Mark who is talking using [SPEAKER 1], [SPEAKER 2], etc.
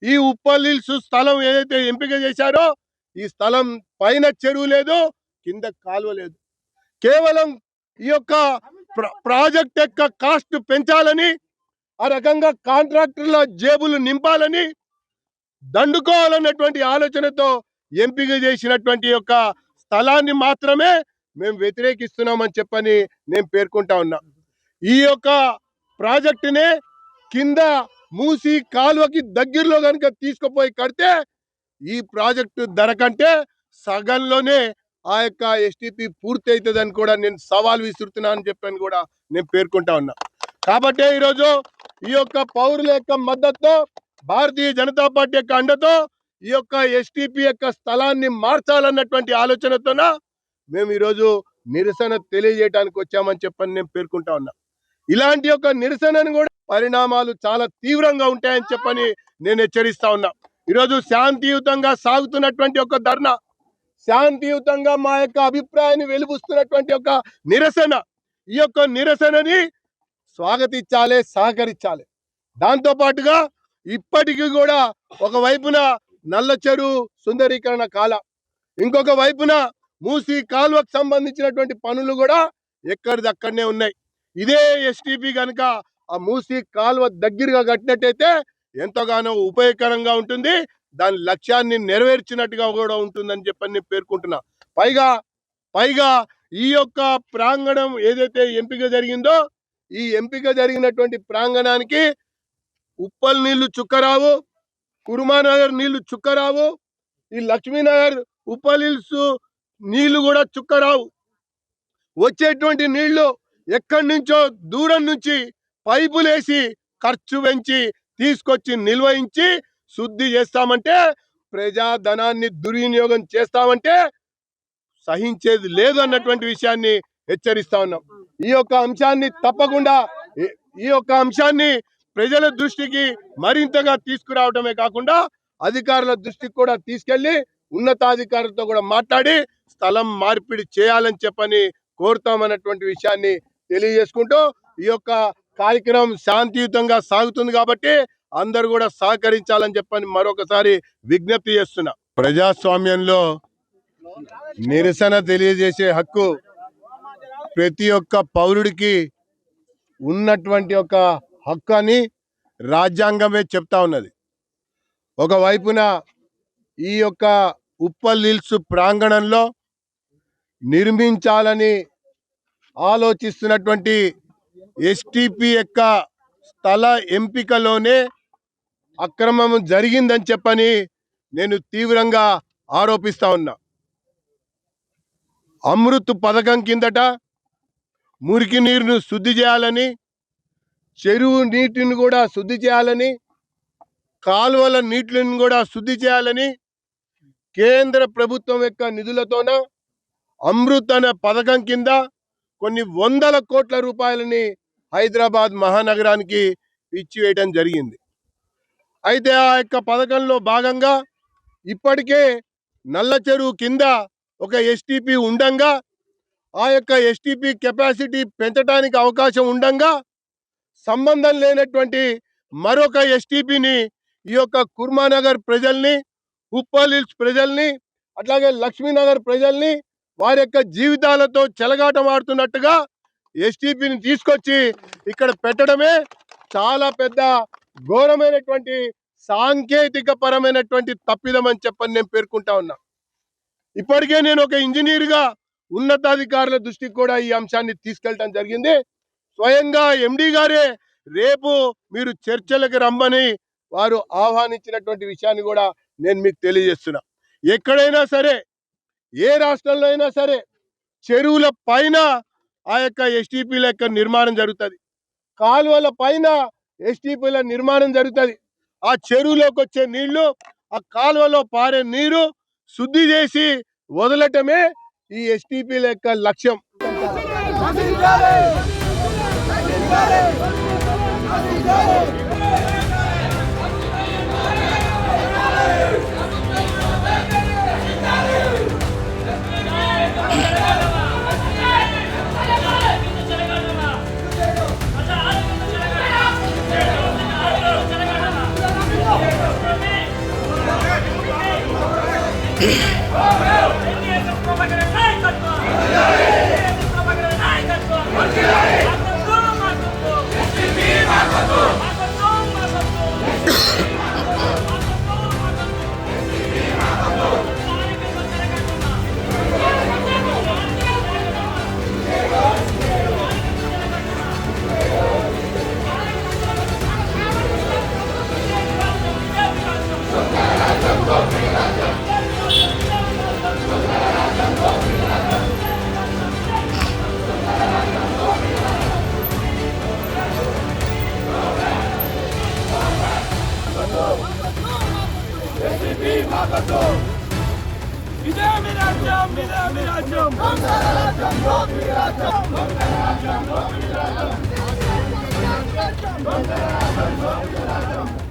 [SPEAKER 1] ఈ ఉప్పల్ హిల్స్ స్థలం ఏదైతే ఎంపిక చేశారో ఈ స్థలం పైన చెరువు లేదు, కింద కాలువ లేదు. కేవలం ఈ యొక్క ప్రాజెక్ట్ యొక్క కాస్ట్ పెంచాలని, ఆ రకంగా కాంట్రాక్టర్ల జేబులు నింపాలని, దండుకోవాలన్నటువంటి ఆలోచనతో ఎంపిక చేసినటువంటి యొక్క స్థలాన్ని మాత్రమే మేము వ్యతిరేకిస్తున్నామని చెప్పని నేను పేర్కొంటా ఉన్నా. ఈ యొక్క ప్రాజెక్టునే కింద మూసి కాలువకి దగ్గరలో కనుక తీసుకుపోయి కడితే ఈ ప్రాజెక్టు ధర కంటే సగంలోనే ఆ యొక్క ఎస్టీపీ పూర్తి అవుతుందని కూడా నేను సవాల్ విసురుతున్నా అని చెప్పని కూడా నేను పేర్కొంటా ఉన్నా. కాబట్టి ఈరోజు ఈ యొక్క పౌరుల యొక్క మద్దతుతో, భారతీయ జనతా పార్టీ యొక్క అండతో ఈ యొక్క ఎస్టీపీ యొక్క స్థలాన్ని మార్చాలన్నటువంటి ఆలోచనతోన మేము ఈరోజు నిరసన తెలియజేయడానికి వచ్చామని చెప్పని నేను పేర్కొంటా ఉన్నా. ఇలాంటి యొక్క నిరసనను కూడా పరిణామాలు చాలా తీవ్రంగా ఉంటాయని చెప్పని నేను హెచ్చరిస్తా ఉన్నా. ఈరోజు శాంతియుతంగా సాగుతున్నటువంటి ఒక ధర్నా, శాంతియుతంగా మా యొక్క అభిప్రాయాన్ని వెలుబుస్తున్నటువంటి ఒక నిరసన, ఈ యొక్క నిరసనని స్వాగతించాలి, సహకరించాలి. దాంతో పాటుగా ఇప్పటికీ కూడా ఒకవైపున నల్ల చెరువు సుందరీకరణ కాల, ఇంకొక వైపున మూసి కాలువకు సంబంధించినటువంటి పనులు కూడా ఎక్కడిదక్కడనే ఉన్నాయి. ఇదే ఎస్టీపీ కనుక ఆ మూసి కాలువ దగ్గరగా కట్టినట్టయితే ఎంతగానో ఉపయోగకరంగా ఉంటుంది, దాని లక్ష్యాన్ని నెరవేర్చినట్టుగా కూడా ఉంటుందని చెప్పని పేర్కొంటున్నా. పైగా ఈ యొక్క ప్రాంగణం ఏదైతే ఎంపిక జరిగిందో ఈ ఎంపిక జరిగినటువంటి ప్రాంగణానికి ఉప్పల్ నీళ్లు చుక్కరావు, కుర్మానగర్ నీళ్లు చుక్కరావు, ఈ లక్ష్మీనగర్ ఉప్పల్ హిల్స్ నీళ్లు కూడా చుక్కరావు. వచ్చేటువంటి నీళ్లు ఎక్కడి నుంచో దూరం నుంచి పైపులేసి ఖర్చు పెంచి తీసుకొచ్చి నిల్వయించి శుద్ధి చేస్తామంటే, ప్రజాధనాన్ని దుర్వినియోగం చేస్తామంటే సహించేది లేదు అన్నటువంటి విషయాన్ని హెచ్చరిస్తా ఉన్నాం. ఈ యొక్క అంశాన్ని తప్పకుండా ఈ యొక్క అంశాన్ని ప్రజల దృష్టికి మరింతగా తీసుకురావడమే కాకుండా అధికారుల దృష్టికి కూడా తీసుకెళ్లి ఉన్నతాధికారులతో కూడా మాట్లాడి స్థలం మార్పిడి చేయాలని చెప్పని కోరుతామన్నటువంటి విషయాన్ని తెలియజేసుకుంటూ ఈ యొక్క కార్యక్రమం శాంతియుతంగా సాగుతుంది కాబట్టి అందరూ కూడా సహకరించాలని చెప్పని మరొకసారి విజ్ఞప్తి చేస్తున్నా. ప్రజాస్వామ్యంలో నిరసన తెలియజేసే హక్కు ప్రతి ఒక్క పౌరుడికి ఉన్నటువంటి ఒక హక్కు అని రాజ్యాంగమే చెప్తా ఉన్నది. ఒకవైపున ఈ యొక్క ఉప్పల్ హిల్స్ ప్రాంగణంలో నిర్మించాలని ఆలోచిస్తున్నటువంటి ఎస్టీపీ యొక్క స్థల ఎంపికలోనే అక్రమం జరిగిందని చెప్పని నేను తీవ్రంగా ఆరోపిస్తా ఉన్నా. అమృత్ పథకం కిందట మురికి నీరును శుద్ధి చేయాలని, చెరువు నీటిని కూడా శుద్ధి చేయాలని, కాలువల నీటిని కూడా శుద్ధి చేయాలని కేంద్ర ప్రభుత్వం యొక్క నిధులతోన అమృత్ అనే పథకం కింద కొన్ని వందల కోట్ల రూపాయలని హైదరాబాద్ మహానగరానికి ఇచ్చివేయడం జరిగింది. అయితే ఆ యొక్క పథకంలో భాగంగా ఇప్పటికే నల్ల చెరువు కింద ఒక ఎస్టీపీ ఉండంగా, ఆ యొక్క ఎస్టీపీ కెపాసిటీ పెంచడానికి అవకాశం ఉండంగా సంబంధం లేనటువంటి మరొక ఎస్టీపీని ఈ యొక్క కుర్మానగర్ ప్రజల్ని, ఉప్పల్ హిల్స్ ప్రజల్ని, అట్లాగే లక్ష్మీనగర్ ప్రజల్ని వారి యొక్క జీవితాలతో చెలగాటమాడుతున్నట్టుగా ఎస్టీపీని తీసుకొచ్చి ఇక్కడ పెట్టడమే చాలా పెద్ద ఘోరమైనటువంటి సాంకేతిక పరమైనటువంటి తప్పిదం అని చెప్పని నేను పేర్కొంటా ఉన్నా. ఇప్పటికే నేను ఒక ఇంజనీర్గా ఉన్నతాధికారుల దృష్టికి కూడా ఈ అంశాన్ని తీసుకెళ్ళటం జరిగింది. స్వయంగా ఎండి గారే రేపు మీరు చర్చలకు రమ్మని వారు ఆహ్వానించినటువంటి విషయాన్ని కూడా నేను మీకు తెలియజేస్తున్నా. ఎక్కడైనా సరే, ఏ రాష్ట్రంలో అయినా సరే చెరువుల పైన ఆ యొక్క ఎస్టీపీల యొక్క నిర్మాణం జరుగుతుంది, కాలువల పైన ఎస్టీపీల నిర్మాణం జరుగుతుంది. ఆ చెరువులోకి వచ్చే నీళ్లు, ఆ కాలువలో పారే నీరు శుద్ధి చేసి వదలటమే ఈ ఎస్టీపీల యొక్క లక్ష్యం.
[SPEAKER 2] ఇదే మీ రాజ్యం, ఇదే మీ రాజ్యం. రాజ్యం